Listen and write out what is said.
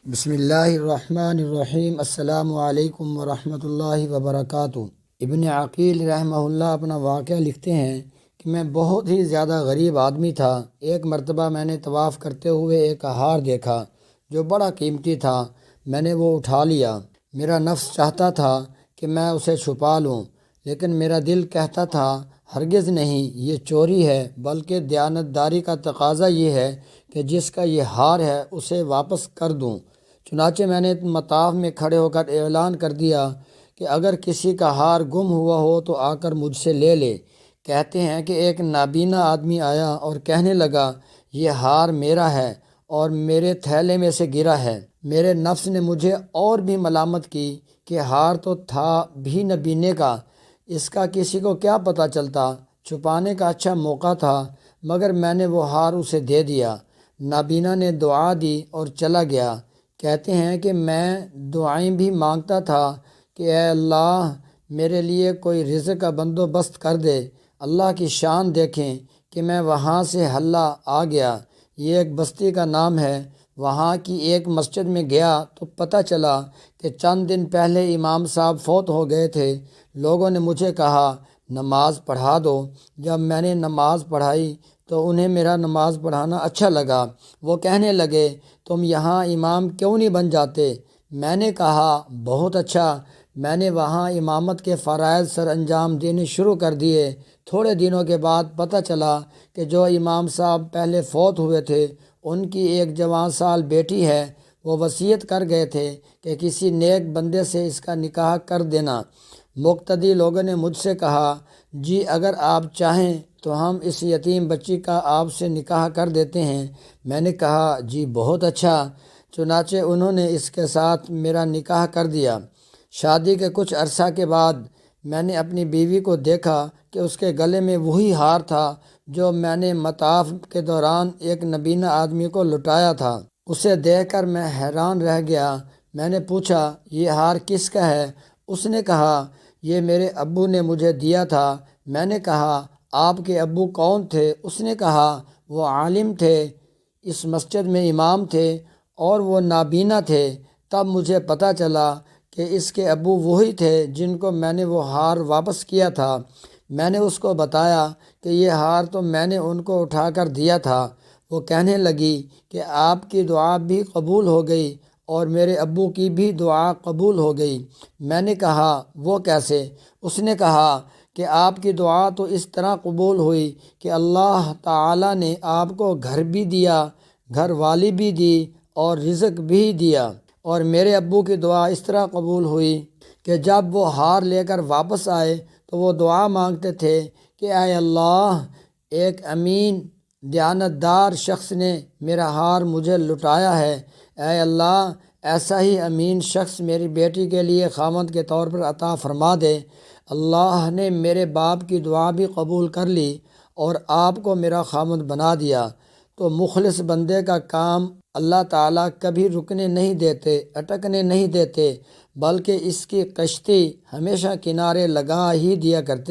بسم اللہ الرحمن الرحیم۔ السلام علیکم ورحمۃ اللہ وبرکاتہ۔ ابن عقیل رحمہ اللہ اپنا واقعہ لکھتے ہیں کہ میں بہت ہی زیادہ غریب آدمی تھا۔ ایک مرتبہ میں نے طواف کرتے ہوئے ایک ہار دیکھا جو بڑا قیمتی تھا۔ میں نے وہ اٹھا لیا۔ میرا نفس چاہتا تھا کہ میں اسے چھپا لوں، لیکن میرا دل کہتا تھا ہرگز نہیں، یہ چوری ہے، بلکہ دیانتداری کا تقاضا یہ ہے کہ جس کا یہ ہار ہے اسے واپس کر دوں۔ چنانچہ میں نے مطاف میں کھڑے ہو کر اعلان کر دیا کہ اگر کسی کا ہار گم ہوا ہو تو آ کر مجھ سے لے لے۔ کہتے ہیں کہ ایک نابینا آدمی آیا اور کہنے لگا یہ ہار میرا ہے اور میرے تھیلے میں سے گرا ہے۔ میرے نفس نے مجھے اور بھی ملامت کی کہ ہار تو تھا بھی نبینے کا، اس کا کسی کو کیا پتہ چلتا۔ چھپانے کا اچھا موقع تھا، مگر میں نے وہ ہار اسے دے دیا۔ نابینا نے دعا دی اور چلا گیا۔ کہتے ہیں کہ میں دعائیں بھی مانگتا تھا کہ اے اللہ میرے لیے کوئی رزق کا بندوبست کر دے۔ اللہ کی شان دیکھیں کہ میں وہاں سے حلہ آ گیا، یہ ایک بستی کا نام ہے۔ وہاں کی ایک مسجد میں گیا تو پتہ چلا کہ چند دن پہلے امام صاحب فوت ہو گئے تھے۔ لوگوں نے مجھے کہا نماز پڑھا دو۔ جب میں نے نماز پڑھائی تو انہیں میرا نماز پڑھانا اچھا لگا۔ وہ کہنے لگے تم یہاں امام کیوں نہیں بن جاتے؟ میں نے کہا بہت اچھا۔ میں نے وہاں امامت کے فرائض سر انجام دینے شروع کر دیے۔ تھوڑے دنوں کے بعد پتہ چلا کہ جو امام صاحب پہلے فوت ہوئے تھے ان کی ایک جوان سال بیٹی ہے۔ وہ وصیت کر گئے تھے کہ کسی نیک بندے سے اس کا نکاح کر دینا۔ مقتدی لوگوں نے مجھ سے کہا جی اگر آپ چاہیں تو ہم اس یتیم بچی کا آپ سے نکاح کر دیتے ہیں۔ میں نے کہا جی بہت اچھا۔ چنانچہ انہوں نے اس کے ساتھ میرا نکاح کر دیا۔ شادی کے کچھ عرصہ کے بعد میں نے اپنی بیوی کو دیکھا کہ اس کے گلے میں وہی ہار تھا جو میں نے مطاف کے دوران ایک نبینا آدمی کو لٹایا تھا۔ اسے دیکھ کر میں حیران رہ گیا۔ میں نے پوچھا یہ ہار کس کا ہے؟ اس نے کہا یہ میرے ابو نے مجھے دیا تھا۔ میں نے کہا آپ کے ابو کون تھے؟ اس نے کہا وہ عالم تھے، اس مسجد میں امام تھے اور وہ نابینا تھے۔ تب مجھے پتہ چلا کہ اس کے ابو وہی تھے جن کو میں نے وہ ہار واپس کیا تھا۔ میں نے اس کو بتایا کہ یہ ہار تو میں نے ان کو اٹھا کر دیا تھا۔ وہ کہنے لگی کہ آپ کی دعا بھی قبول ہو گئی اور میرے ابو کی بھی دعا قبول ہو گئی۔ میں نے کہا وہ کیسے؟ اس نے کہا کہ آپ کی دعا تو اس طرح قبول ہوئی کہ اللہ تعالیٰ نے آپ کو گھر بھی دیا، گھر والی بھی دی اور رزق بھی دیا۔ اور میرے ابو کی دعا اس طرح قبول ہوئی کہ جب وہ ہار لے کر واپس آئے تو وہ دعا مانگتے تھے کہ اے اللہ ایک امین دیانتدار شخص نے میرا ہار مجھے لٹایا ہے، اے اللہ ایسا ہی امین شخص میری بیٹی کے لیے خامند کے طور پر عطا فرما دے۔ اللہ نے میرے باپ کی دعا بھی قبول کر لی اور آپ کو میرا خامند بنا دیا۔ تو مخلص بندے کا کام اللہ تعالیٰ کبھی رکنے نہیں دیتے، اٹکنے نہیں دیتے، بلکہ اس کی کشتی ہمیشہ کنارے لگا ہی دیا کرتے۔